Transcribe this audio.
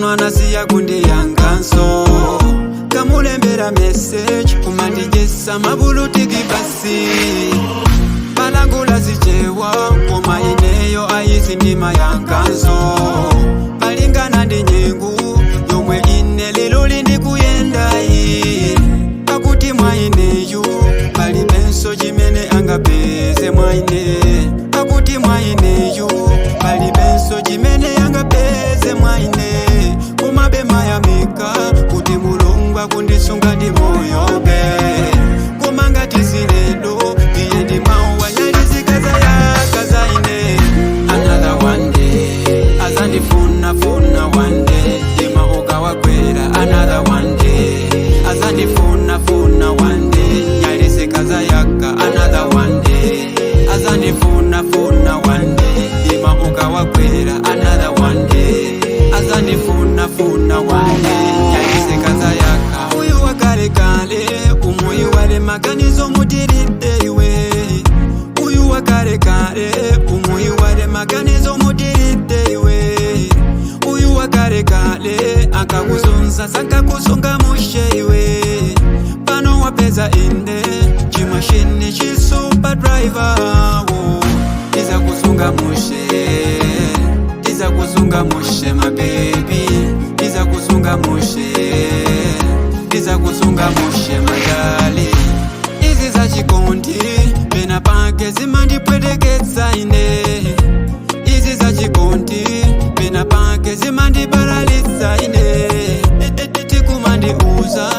mana siya kundi yanganso kamulembera message kumandijesa mabulutiki basi balangula Chichewa ngoma ineyo ayisi ndima yanganso balingana ndi nyengu yomwe ine lero lindi kuyendayi akuti mwaineyu palibenso chimene angapeze mwaine akuti mwaineyu palibenso chimene angapeze mwaine kumabe mayamika kuti mulungu akundisunga ndi moyobe kumangati zilelo iye ndi mawu wanyalizikaza yakaza ine another one day azandifuna one day ima ukawakwera another one day azandifuna one day nyalizikaza yaka another one day azandifuna one day ima ukawakwera another one day azandifuna one day nyalizikaza yaka uyu wakale kale umuyu wale maganizo mudiride iwe uyu wakale kale umuyu wale maganizo mudiride iwe uyu wakale kale akakuzunza sakakusunga mushe iwe pano wapeza inde chimashini chisuper driver iza kusunga mushe iza kusunga mushe my baby iza kusunga mushe iza kusunga mushe madali izi za chikondi pena pake zimandipweteketsa ine izi za chikondi pena pake zimandiparalitsa ine tikumandiuza